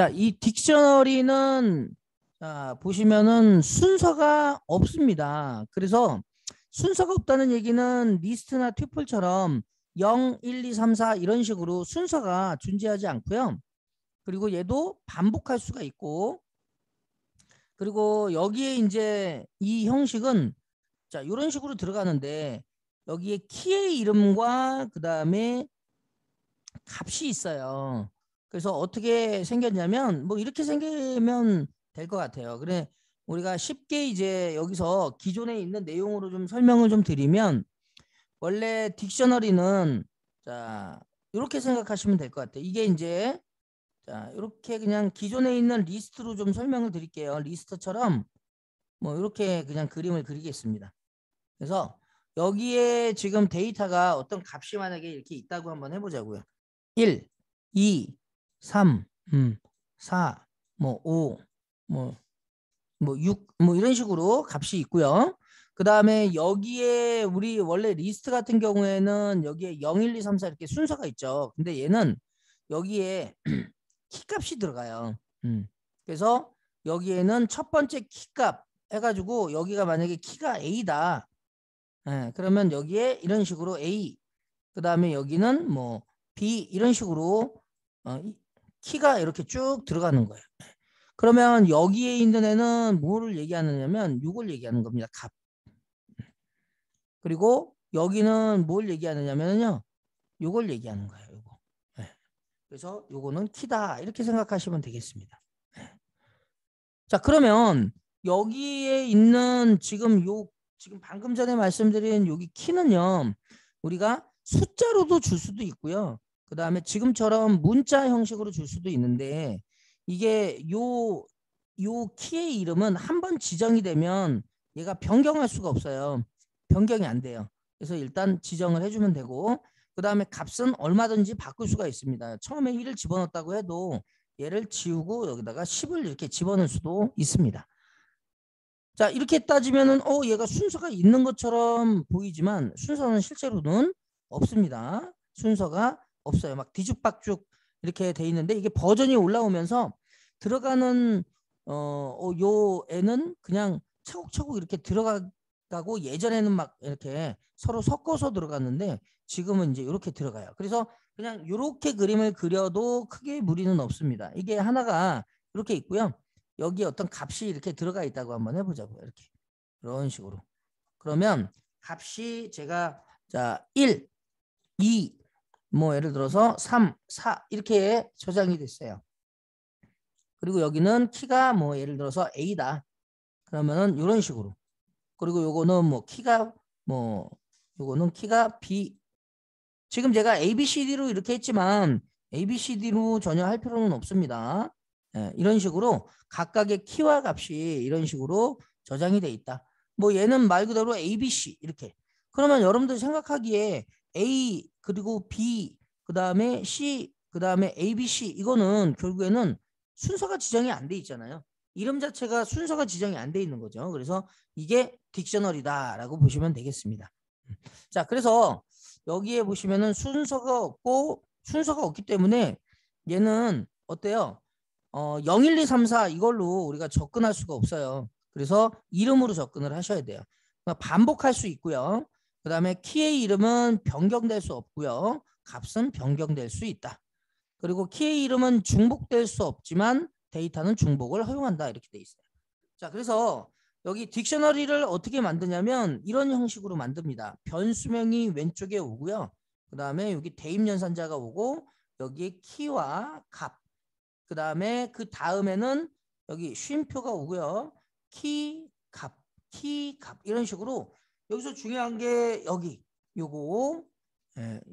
자, 이 딕셔너리는 자, 보시면은 순서가 없습니다. 그래서 순서가 없다는 얘기는 리스트나 튜플처럼 0, 1, 2, 3, 4 이런 식으로 순서가 존재하지 않고요. 그리고 얘도 반복할 수가 있고, 그리고 여기에 이제 이 형식은 자, 이런 식으로 들어가는데 여기에 키의 이름과 그 다음에 값이 있어요. 그래서 어떻게 생겼냐면 뭐 이렇게 생기면 될 것 같아요. 그래 우리가 쉽게 이제 여기서 기존에 있는 내용으로 좀 설명을 좀 드리면 원래 딕셔너리는 자 이렇게 생각하시면 될 것 같아요. 이게 이제 자 이렇게 그냥 기존에 있는 리스트로 좀 설명을 드릴게요. 리스트처럼 뭐 이렇게 그냥 그림을 그리겠습니다. 그래서 여기에 지금 데이터가 어떤 값이 만약에 이렇게 있다고 한번 해보자고요. 1, 2, 3, 4, 뭐 5, 뭐 6, 뭐 이런 식으로 값이 있고요. 그 다음에 여기에 우리 원래 리스트 같은 경우에는 여기에 0, 1, 2, 3, 4 이렇게 순서가 있죠. 근데 얘는 여기에 키 값이 들어가요. 그래서 여기에는 첫 번째 키 값 해가지고 여기가 만약에 키가 A다. 예, 그러면 여기에 이런 식으로 A, 그 다음에 여기는 뭐 B 이런 식으로 키가 이렇게 쭉 들어가는 거예요. 그러면 여기에 있는 애는 뭐를 얘기하느냐면 6을 얘기하는 겁니다. 값. 그리고 여기는 뭘 얘기하느냐면요. 6을 얘기하는 거예요. 요거. 네. 그래서 요거는 키다. 이렇게 생각하시면 되겠습니다. 네. 자, 그러면 여기에 있는 지금 방금 전에 말씀드린 여기 키는요. 우리가 숫자로도 줄 수도 있고요. 그 다음에 지금처럼 문자 형식으로 줄 수도 있는데 이게 요 키의 이름은 한번 지정이 되면 얘가 변경할 수가 없어요. 변경이 안 돼요. 그래서 일단 지정을 해주면 되고 그 다음에 값은 얼마든지 바꿀 수가 있습니다. 처음에 1을 집어넣었다고 해도 얘를 지우고 여기다가 10을 이렇게 집어넣을 수도 있습니다. 자, 이렇게 따지면은 얘가 순서가 있는 것처럼 보이지만 순서는 실제로는 없습니다. 순서가 없어요. 막 뒤죽박죽 이렇게 돼 있는데 이게 버전이 올라오면서 들어가는 요 애는 그냥 차곡차곡 이렇게 들어가고 예전에는 막 이렇게 서로 섞어서 들어갔는데 지금은 이제 이렇게 들어가요. 그래서 그냥 이렇게 그림을 그려도 크게 무리는 없습니다. 이게 하나가 이렇게 있고요. 여기 어떤 값이 이렇게 들어가 있다고 한번 해보자고요. 이렇게 이런 식으로. 그러면 값이 제가 자 1, 2, 뭐 예를 들어서 3, 4 이렇게 저장이 됐어요. 그리고 여기는 키가 뭐 예를 들어서 A다. 그러면은 이런 식으로. 그리고 요거는 뭐 키가 뭐 요거는 키가 B. 지금 제가 ABCD로 이렇게 했지만 ABCD로 전혀 할 필요는 없습니다. 예, 이런 식으로 각각의 키와 값이 이런 식으로 저장이 돼 있다. 뭐 얘는 말 그대로 ABC 이렇게. 그러면 여러분들 생각하기에 A 그리고 B 그 다음에 C 그 다음에 ABC 이거는 결국에는 순서가 지정이 안 돼 있잖아요. 이름 자체가 순서가 지정이 안 돼 있는 거죠. 그래서 이게 딕셔너리다라고 보시면 되겠습니다. 자, 그래서 여기에 보시면은 순서가 없기 때문에 얘는 어때요? 0, 1, 2, 3, 4 이걸로 우리가 접근할 수가 없어요. 그래서 이름으로 접근을 하셔야 돼요. 그러니까 반복할 수 있고요. 그 다음에 키의 이름은 변경될 수 없고요. 값은 변경될 수 있다. 그리고 키의 이름은 중복될 수 없지만 데이터는 중복을 허용한다. 이렇게 돼 있어요. 자, 그래서 여기 딕셔너리를 어떻게 만드냐면 이런 형식으로 만듭니다. 변수명이 왼쪽에 오고요. 그 다음에 여기 대입연산자가 오고 여기에 키와 값. 그 다음에 그 다음에는 여기 쉼표가 오고요. 키, 값, 키, 값 이런 식으로 여기서 중요한 게 여기 요거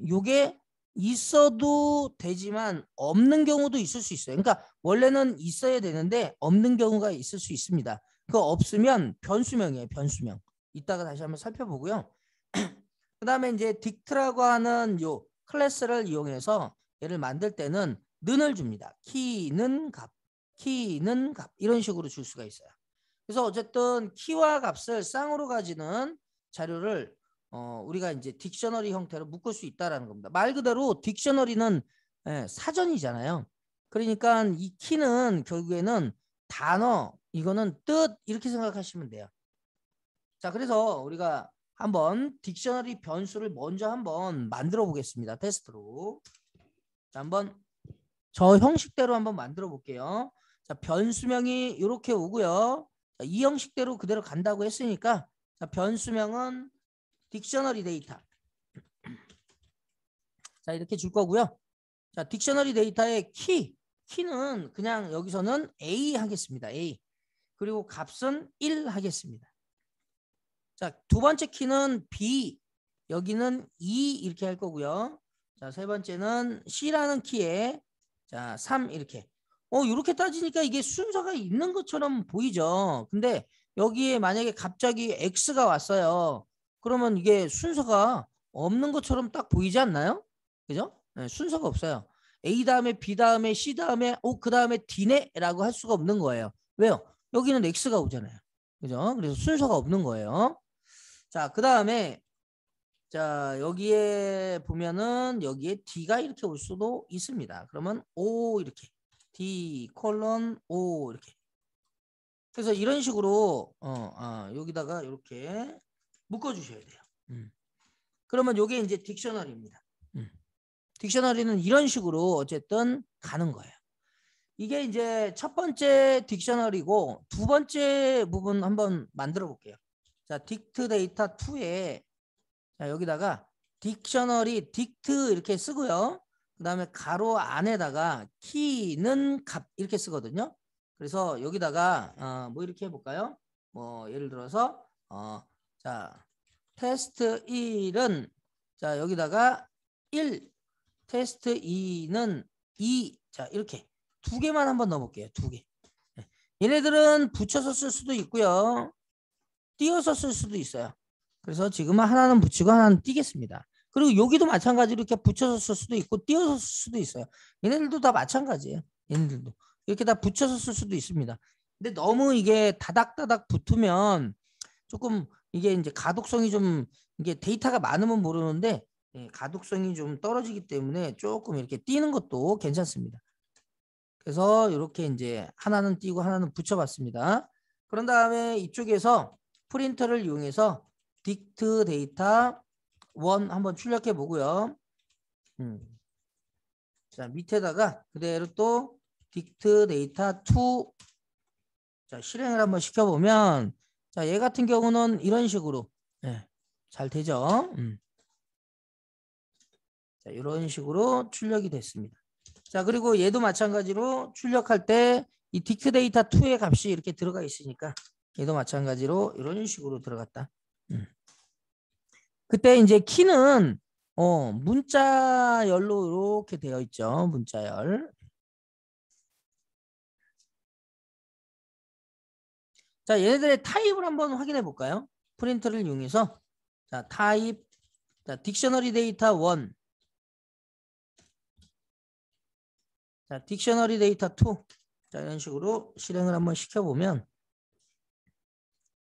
요게 있어도 되지만 없는 경우도 있을 수 있어요. 그러니까 원래는 있어야 되는데 없는 경우가 있을 수 있습니다. 그거 없으면 변수명이에요. 변수명. 이따가 다시 한번 살펴보고요. 그 다음에 이제 딕트라고 하는 요 클래스를 이용해서 얘를 만들 때는 는을 줍니다. 키는 값, 키는 값 이런 식으로 줄 수가 있어요. 그래서 어쨌든 키와 값을 쌍으로 가지는 자료를 우리가 이제 딕셔너리 형태로 묶을 수 있다라는 겁니다. 말 그대로 딕셔너리는 사전이잖아요. 그러니까 이 키는 결국에는 단어, 이거는 뜻 이렇게 생각하시면 돼요. 자, 그래서 우리가 한번 딕셔너리 변수를 먼저 한번 만들어 보겠습니다. 테스트로. 자, 한번 저 형식대로 한번 만들어 볼게요. 자, 변수명이 이렇게 오고요. 자, 이 형식대로 그대로 간다고 했으니까 자, 변수명은 딕셔너리 데이터. 자, 이렇게 줄 거고요. 자, 딕셔너리 데이터의 키는 그냥 여기서는 A 하겠습니다. A. 그리고 값은 1 하겠습니다. 자, 두 번째 키는 B. 여기는 2 이렇게 할 거고요. 자, 세 번째는 C라는 키에 자, 3 이렇게. 이렇게 따지니까 이게 순서가 있는 것처럼 보이죠. 근데 여기에 만약에 갑자기 X가 왔어요. 그러면 이게 순서가 없는 것처럼 딱 보이지 않나요? 그죠? 네, 순서가 없어요. A 다음에 B 다음에 C 다음에 그 다음에 D네 라고 할 수가 없는 거예요. 왜요? 여기는 X가 오잖아요. 그죠? 그래서 순서가 없는 거예요. 자, 그 다음에 자, 여기에 보면은 여기에 D가 이렇게 올 수도 있습니다. 그러면 O 이렇게 D 콜론 O 이렇게. 그래서 이런 식으로 여기다가 이렇게 묶어 주셔야 돼요. 그러면 이게 이제 딕셔너리입니다. 딕셔너리는 이런 식으로 어쨌든 가는 거예요. 이게 이제 첫 번째 딕셔너리고 두 번째 부분 한번 만들어 볼게요. 자, 딕트 데이터 2에 자, 여기다가 딕셔너리 딕트 이렇게 쓰고요. 그 다음에 가로 안에다가 키는 값 이렇게 쓰거든요. 그래서 여기다가 뭐 이렇게 해볼까요? 뭐 예를 들어서 자 테스트 1은 자 여기다가 1 테스트 2는 2 자 이렇게 두 개만 한번 넣어볼게요. 두 개. 얘네들은 붙여서 쓸 수도 있고요. 띄어서 쓸 수도 있어요. 그래서 지금은 하나는 붙이고 하나는 띄겠습니다. 그리고 여기도 마찬가지로 이렇게 붙여서 쓸 수도 있고 띄어서 쓸 수도 있어요. 얘네들도 다 마찬가지예요. 얘네들도 이렇게 다 붙여서 쓸 수도 있습니다. 근데 너무 이게 다닥다닥 붙으면 조금 이게 이제 가독성이 좀 이게 데이터가 많으면 모르는데 가독성이 좀 떨어지기 때문에 조금 이렇게 띄는 것도 괜찮습니다. 그래서 이렇게 이제 하나는 띄고 하나는 붙여봤습니다. 그런 다음에 이쪽에서 프린터를 이용해서 딕트 데이터 1 한번 출력해 보고요. 자, 밑에다가 그대로 또 딕트 데이터 2 자, 실행을 한번 시켜보면 자, 얘 같은 경우는 이런 식으로 잘 되죠. 자, 이런 식으로 출력이 됐습니다. 자, 그리고 얘도 마찬가지로 출력할 때 이 딕트 데이터 2의 값이 이렇게 들어가 있으니까 얘도 마찬가지로 이런 식으로 들어갔다. 그때 이제 키는 문자열로 이렇게 되어 있죠. 문자열. 자, 얘네들의 타입을 한번 확인해 볼까요? 프린터를 이용해서 자, 타입 자, 딕셔너리 데이터 1 자, 딕셔너리 데이터 2 자, 이런 식으로 실행을 한번 시켜보면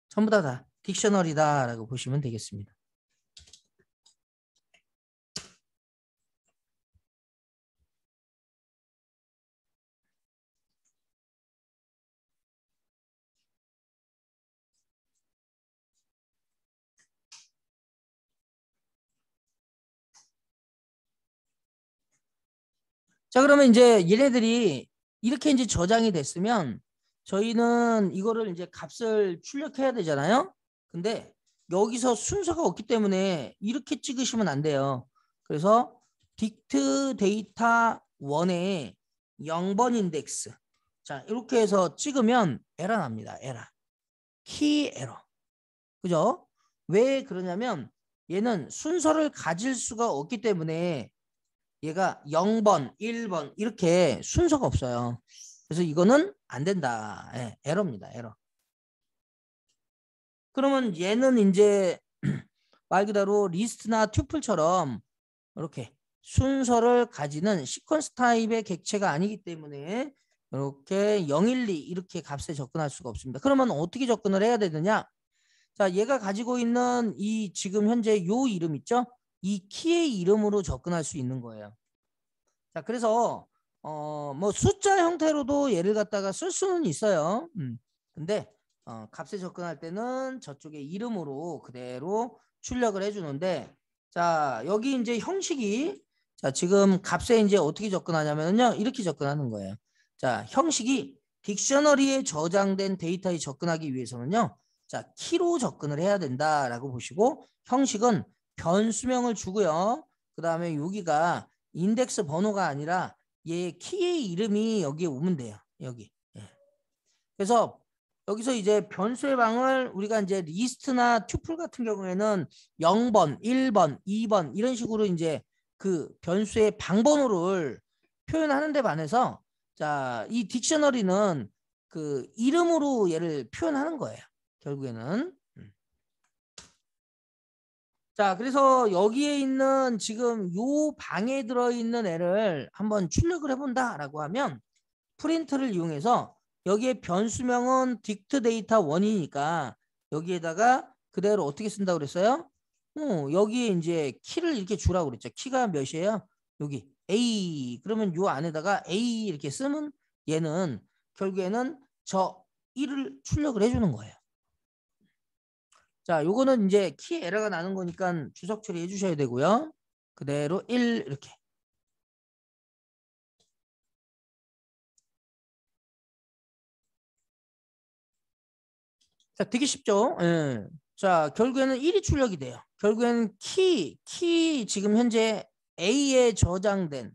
전부 다 딕셔너리다라고 보시면 되겠습니다. 자, 그러면 이제 얘네들이 이렇게 이제 저장이 됐으면 저희는 이거를 이제 값을 출력해야 되잖아요. 근데 여기서 순서가 없기 때문에 이렇게 찍으시면 안 돼요. 그래서 딕트 데이터 1에 0번 인덱스. 자, 이렇게 해서 찍으면 에러 납니다. 에러. 키 에러. 그죠? 왜 그러냐면 얘는 순서를 가질 수가 없기 때문에 얘가 0번, 1번 이렇게 순서가 없어요. 그래서 이거는 안 된다. 에러입니다. 에러. 그러면 얘는 이제 말 그대로 리스트나 튜플처럼 이렇게 순서를 가지는 시퀀스 타입의 객체가 아니기 때문에 이렇게 012 이렇게 값에 접근할 수가 없습니다. 그러면 어떻게 접근을 해야 되느냐? 자, 얘가 가지고 있는 이 지금 현재 요 이름 있죠? 이 키의 이름으로 접근할 수 있는 거예요. 자, 그래서 뭐 숫자 형태로도 얘를 갖다가 쓸 수는 있어요. 근데 값에 접근할 때는 저쪽에 이름으로 그대로 출력을 해주는데, 자 여기 이제 형식이, 자 지금 값에 이제 어떻게 접근하냐면요, 이렇게 접근하는 거예요. 자 형식이 딕셔너리에 저장된 데이터에 접근하기 위해서는요, 자 키로 접근을 해야 된다라고 보시고, 형식은 변수명을 주고요, 그 다음에 여기가 인덱스 번호가 아니라 얘 키의 이름이 여기에 오면 돼요. 여기. 예. 그래서 여기서 이제 변수의 방을 우리가 이제 리스트나 튜플 같은 경우에는 0번, 1번, 2번 이런 식으로 이제 그 변수의 방번호를 표현하는 데 반해서, 자, 이 딕셔너리는 그 이름으로 얘를 표현하는 거예요. 결국에는. 자, 그래서 여기에 있는 지금 요 방에 들어있는 애를 한번 출력을 해본다라고 하면, 프린트를 이용해서 여기에 변수명은 딕트 데이터 1이니까 여기에다가 그대로 어떻게 쓴다고 그랬어요? 여기에 이제 키를 이렇게 주라고 그랬죠. 키가 몇이에요? 여기 A. 그러면 요 안에다가 A 이렇게 쓰면 얘는 결국에는 저 1을 출력을 해주는 거예요. 자, 요거는 이제 키 에러가 나는 거니까 주석 처리해 주셔야 되고요. 그대로 1 이렇게. 자, 되게 쉽죠? 예. 자, 결국에는 1이 출력이 돼요. 결국에는 키 지금 현재 A에 저장된,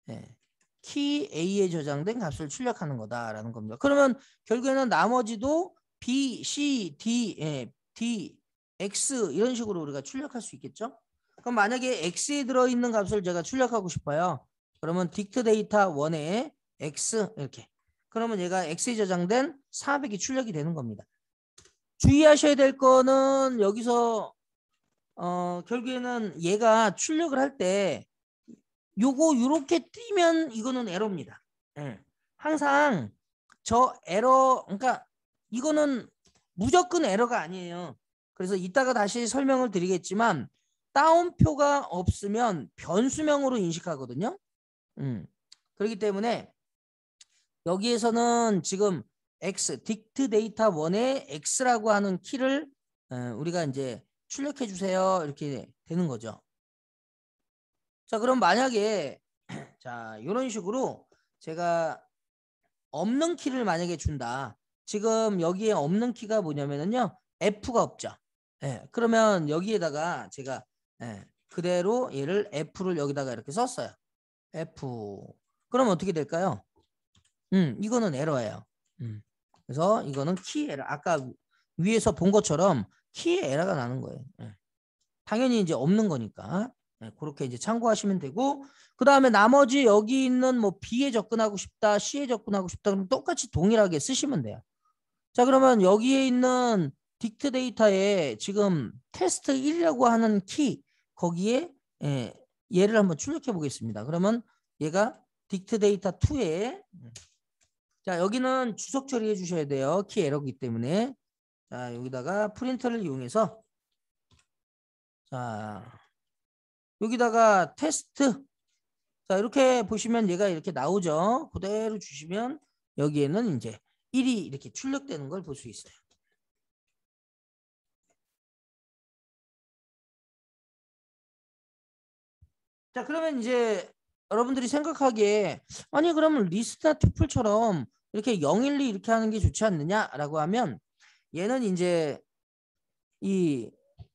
예, 키 A에 저장된 값을 출력하는 거다라는 겁니다. 그러면 결국에는 나머지도 B, C, D, D, X 이런 식으로 우리가 출력할 수 있겠죠? 그럼 만약에 X에 들어있는 값을 제가 출력하고 싶어요. 그러면 딕트 데이터 1에 X 이렇게. 그러면 얘가 X에 저장된 400이 출력이 되는 겁니다. 주의하셔야 될 거는 여기서 결국에는 얘가 출력을 할 때 요거 요렇게 뜨면 이거는 에러입니다. 예. 항상 저 에러, 그러니까 이거는 무조건 에러가 아니에요. 그래서 이따가 다시 설명을 드리겠지만, 따옴표가 없으면 변수명으로 인식하거든요. 그렇기 때문에 여기에서는 지금 X, 딕트 데이터 1에 X라고 하는 키를 우리가 이제 출력해 주세요. 이렇게 되는 거죠. 자, 그럼 만약에 자, 이런 식으로 제가 없는 키를 만약에 준다. 지금 여기에 없는 키가 뭐냐면요, F가 없죠. 예, 그러면 여기에다가 제가 그대로 얘를 F를 여기다가 이렇게 썼어요. F. 그러면 어떻게 될까요? 이거는 에러예요. 그래서 이거는 키 에러. 아까 위에서 본 것처럼 키 에러가 나는 거예요. 당연히 이제 없는 거니까. 그렇게 이제 참고하시면 되고, 그 다음에 나머지 여기 있는 뭐 B에 접근하고 싶다, C에 접근하고 싶다, 그럼 똑같이 동일하게 쓰시면 돼요. 자, 그러면 여기에 있는 딕트 데이터에 지금 테스트 1이라고 하는 키, 거기에 얘를 한번 출력해 보겠습니다. 그러면 얘가 딕트 데이터 2에, 자, 여기는 주석 처리해 주셔야 돼요. 키 에러기 때문에. 자, 여기다가 프린터를 이용해서, 자, 여기다가 테스트. 자, 이렇게 보시면 얘가 이렇게 나오죠. 그대로 주시면 여기에는 이제 1이 이렇게 출력되는 걸 볼 수 있어요. 자, 그러면 이제 여러분들이 생각하기에, 아니 그러면 리스트나 튜플처럼 이렇게 0, 1, 2 이렇게 하는 게 좋지 않느냐라고 하면, 얘는 이제 이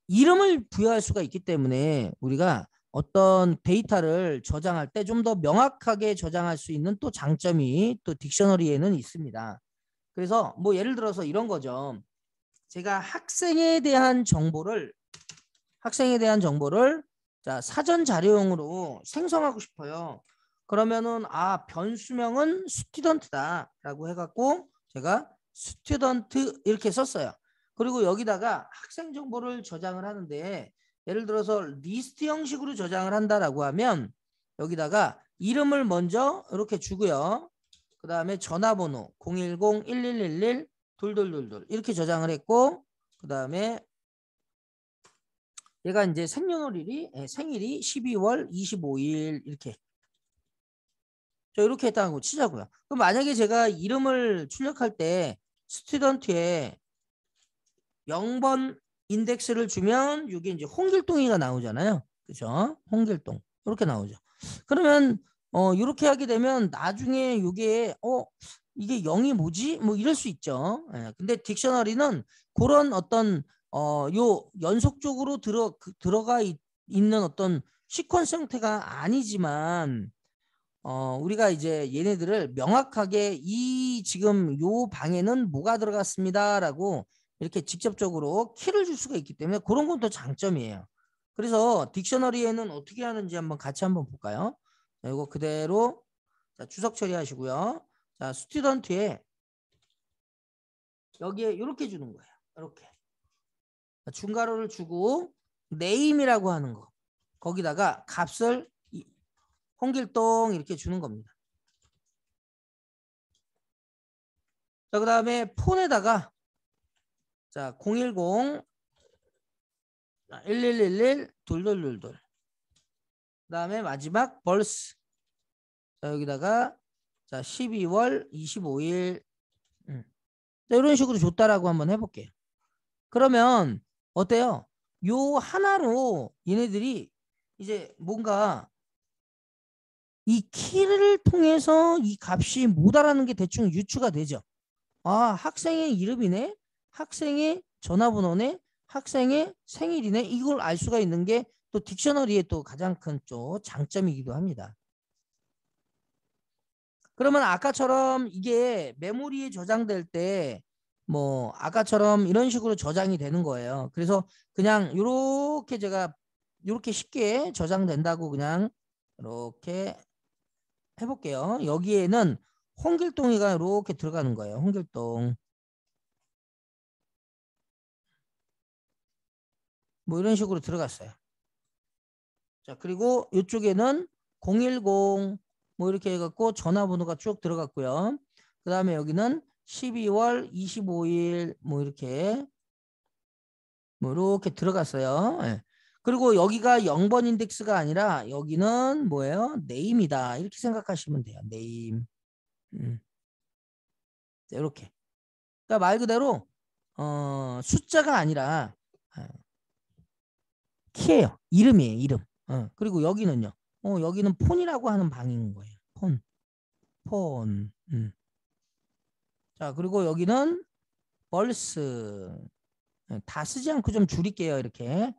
이름을 부여할 수가 있기 때문에 우리가 어떤 데이터를 저장할 때 좀 더 명확하게 저장할 수 있는 또 장점이 또 딕셔너리에는 있습니다. 그래서 뭐 예를 들어서 이런 거죠. 제가 학생에 대한 정보를 자, 사전 자료용으로 생성하고 싶어요. 그러면은 변수명은 스튜던트다라고 해갖고 제가 스튜던트 이렇게 썼어요. 그리고 여기다가 학생 정보를 저장을 하는데, 예를 들어서 리스트 형식으로 저장을 한다라고 하면 여기다가 이름을 먼저 이렇게 주고요. 그 다음에 전화번호 010-1111 돌돌돌돌 이렇게 저장을 했고, 그 다음에 얘가 이제 생년월일이 생일이 12월 25일 이렇게 자, 이렇게 했다고 치자고요. 그럼 만약에 제가 이름을 출력할 때 스튜던트에 0번 인덱스를 주면 이게 이제 홍길동이가 나오잖아요. 그죠? 홍길동. 이렇게 나오죠. 그러면 이렇게 하게 되면 나중에 이게 이게 0이 뭐지? 뭐 이럴 수 있죠. 예, 근데 딕셔너리는 그런 어떤 요 연속적으로 들어가 있는 어떤 시퀀스 형태가 아니지만 우리가 이제 얘네들을 명확하게 이 지금 요 방에는 뭐가 들어갔습니다라고 이렇게 직접적으로 키를 줄 수가 있기 때문에 그런 건 또 장점이에요. 그래서 딕셔너리에는 어떻게 하는지 한번 같이 한번 볼까요? 자, 이거 그대로 자, 주석 처리하시고요. 자, 스튜던트에 여기에 이렇게 주는 거예요. 이렇게 중괄호를 주고 네임이라고 하는 거 거기다가 값을 홍길동 이렇게 주는 겁니다. 자, 그 다음에 폰에다가 자, 010 1111 2222 그 다음에 마지막 벌스 자, 여기다가 자 12월 25일 자, 이런 식으로 줬다라고 한번 해볼게요. 그러면 어때요? 요 하나로 얘네들이 이제 뭔가 이 키를 통해서 이 값이 뭐다라는 게 대충 유추가 되죠. 아, 학생의 이름이네, 학생의 전화번호네, 학생의 생일이네, 이걸 알 수가 있는 게 또 딕셔너리의 또 가장 큰 또 장점이기도 합니다. 그러면 아까처럼 이게 메모리에 저장될 때 뭐 아까처럼 이런 식으로 저장이 되는 거예요. 그래서 그냥 이렇게 제가 이렇게 쉽게 저장된다고 그냥 이렇게 해볼게요. 여기에는 홍길동이가 이렇게 들어가는 거예요. 홍길동. 뭐 이런 식으로 들어갔어요. 자, 그리고 이쪽에는 010 뭐 이렇게 해갖고 전화번호가 쭉 들어갔고요. 그 다음에 여기는 12월 25일 뭐 이렇게 들어갔어요. 예. 그리고 여기가 0번 인덱스가 아니라 여기는 뭐예요? 네임이다. 이렇게 생각하시면 돼요. 네임. 이렇게. 그러니까 말 그대로 숫자가 아니라 키예요. 이름이에요. 이름. 그리고 여기는요. 여기는 폰이라고 하는 방인 거예요. 폰. 자, 그리고 여기는 벌스. 다 쓰지 않고 좀 줄일게요. 이렇게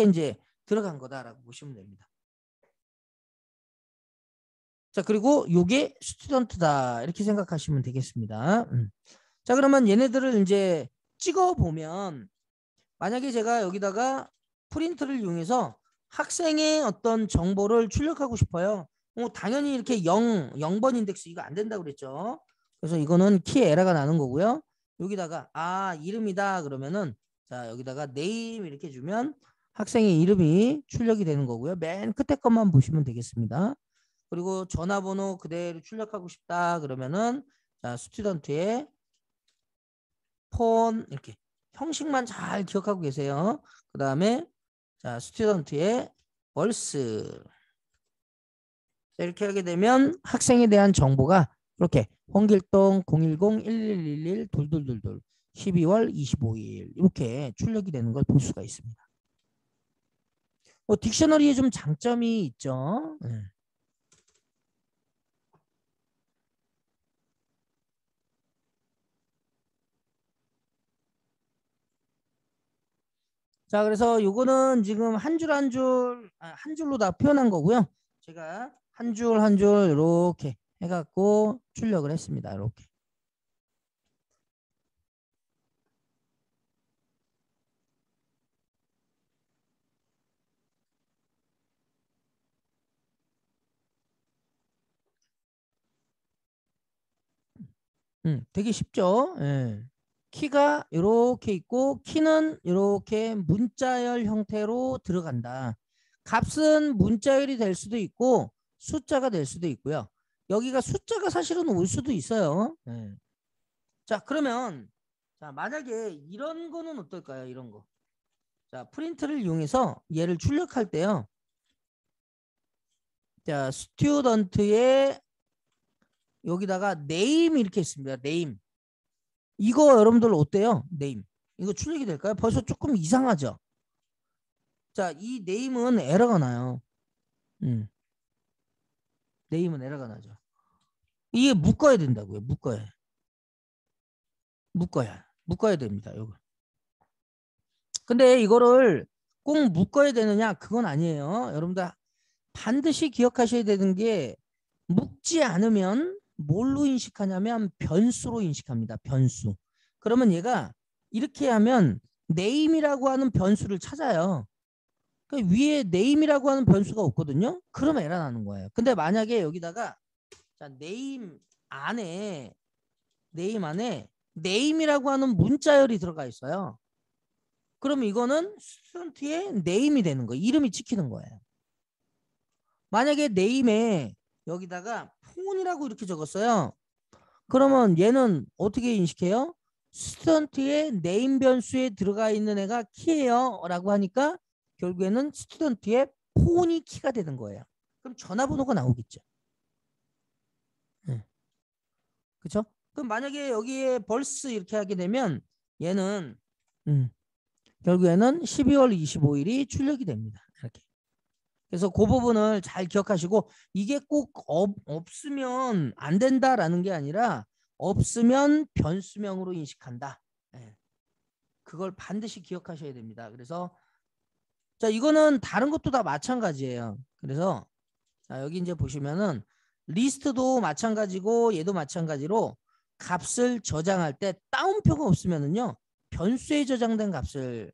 이제 들어간 거다라고 보시면 됩니다. 자, 그리고 요게 스튜던트다. 이렇게 생각하시면 되겠습니다. 자, 그러면 얘네들을 이제 찍어 보면 만약에 제가 여기다가 프린트를 이용해서 학생의 어떤 정보를 출력하고 싶어요. 당연히 이렇게 0번 인덱스 이거 안 된다고 그랬죠. 그래서 이거는 키 에러가 나는 거고요. 여기다가 이름이다 그러면은 자, 여기다가 name 이렇게 주면 학생의 이름이 출력이 되는 거고요. 맨 끝에 것만 보시면 되겠습니다. 그리고 전화번호 그대로 출력하고 싶다 그러면은 자, 스튜던트의 폰 이렇게 형식만 잘 기억하고 계세요. 그 다음에 자, 스튜던트의 월스 이렇게 하게 되면 학생에 대한 정보가 이렇게 홍길동 010-1111 2222 12월 25일 이렇게 출력이 되는 걸 볼 수가 있습니다. 딕셔너리에 좀 장점이 있죠. 네. 자, 그래서 요거는 지금 한 줄 한 줄, 한 줄로 다 표현한 거고요. 제가 한 줄 한 줄 이렇게 해갖고 출력을 했습니다. 이렇게. 되게 쉽죠. 예. 키가 이렇게 있고 키는 이렇게 문자열 형태로 들어간다. 값은 문자열이 될 수도 있고 숫자가 될 수도 있고요. 여기가 숫자가 사실은 올 수도 있어요. 예. 자, 그러면 자, 만약에 이런 거는 어떨까요? 이런 거. 자, 프린트를 이용해서 얘를 출력할 때요. 자, 스튜던트의 여기다가 name 이렇게 있습니다. name. 이거 여러분들 어때요? name. 이거 출력이 될까요? 벌써 조금 이상하죠? 자, 이 name은 에러가 나요. name은 에러가 나죠. 이게 묶어야 된다고요. 묶어야 됩니다. 이거. 근데 이거를 꼭 묶어야 되느냐? 그건 아니에요. 여러분들 반드시 기억하셔야 되는 게 묶지 않으면 뭘로 인식하냐면 변수로 인식합니다. 변수. 그러면 얘가 이렇게 하면 name이라고 하는 변수를 찾아요. 그러니까 위에 name이라고 하는 변수가 없거든요. 그러면 에러 나는 거예요. 근데 만약에 여기다가 자, name 안에 name이라고 하는 문자열이 들어가 있어요. 그러면 이거는 스튜던트의 name이 되는 거예요. 이름이 찍히는 거예요. 만약에 name에 여기다가 폰이라고 이렇게 적었어요. 그러면 얘는 어떻게 인식해요? 스튜던트의 name 변수에 들어가 있는 애가 키예요 라고 하니까 결국에는 스튜던트의 폰이 키가 되는 거예요. 그럼 전화번호가 나오겠죠. 네. 그렇죠? 그럼 만약에 여기에 벌스 이렇게 하게 되면 얘는 결국에는 12월 25일이 출력이 됩니다. 이렇게. 그래서 그 부분을 잘 기억하시고 이게 꼭 없으면 안 된다라는 게 아니라 없으면 변수명으로 인식한다. 네. 그걸 반드시 기억하셔야 됩니다. 그래서 자 이거는 다른 것도 다 마찬가지예요. 그래서 자, 여기 이제 보시면은 리스트도 마찬가지고 얘도 마찬가지로 값을 저장할 때 따옴표가 없으면은요 변수에 저장된 값을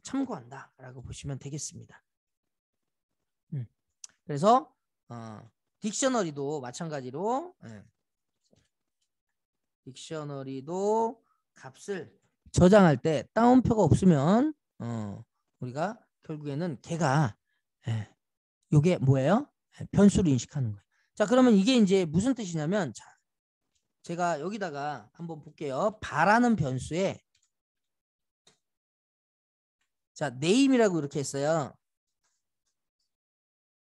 참고한다라고 보시면 되겠습니다. 그래서 딕셔너리도 마찬가지로 딕셔너리도 값을 저장할 때 따옴표가 없으면 우리가 결국에는 걔가 요게 뭐예요? 변수로 인식하는 거예요. 자 그러면 이게 이제 무슨 뜻이냐면 자, 제가 여기다가 한번 볼게요. 바라는 변수에 자 name이라고 이렇게 했어요.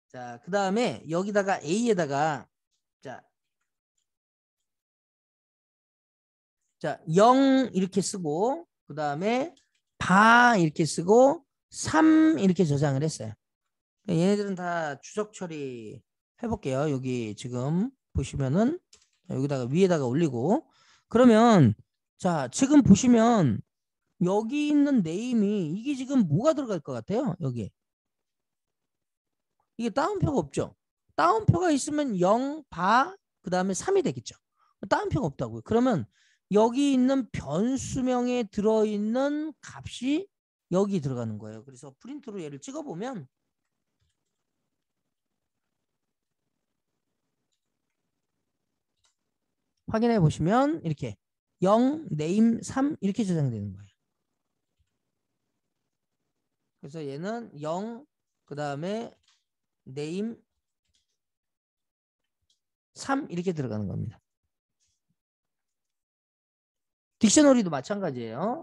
자, 그 다음에 여기다가 A에다가 자, 0 이렇게 쓰고 그 다음에 바 이렇게 쓰고 3 이렇게 저장을 했어요. 얘네들은 다 추적 처리 해볼게요. 여기 지금 보시면은 여기다가 위에다가 올리고 그러면 자 지금 보시면 여기 있는 네임이 이게 지금 뭐가 들어갈 것 같아요? 여기 이게 따옴표가 없죠. 따옴표가 있으면 0, 바, 그 다음에 3이 되겠죠. 따옴표가 없다고요. 그러면 여기 있는 변수명에 들어있는 값이 여기 들어가는 거예요. 그래서 프린트로 얘를 찍어보면 확인해 보시면 이렇게 0, name, 3 이렇게 저장되는 거예요. 그래서 얘는 0, 그 다음에 name, 3 이렇게 들어가는 겁니다. 딕셔너리도 마찬가지예요.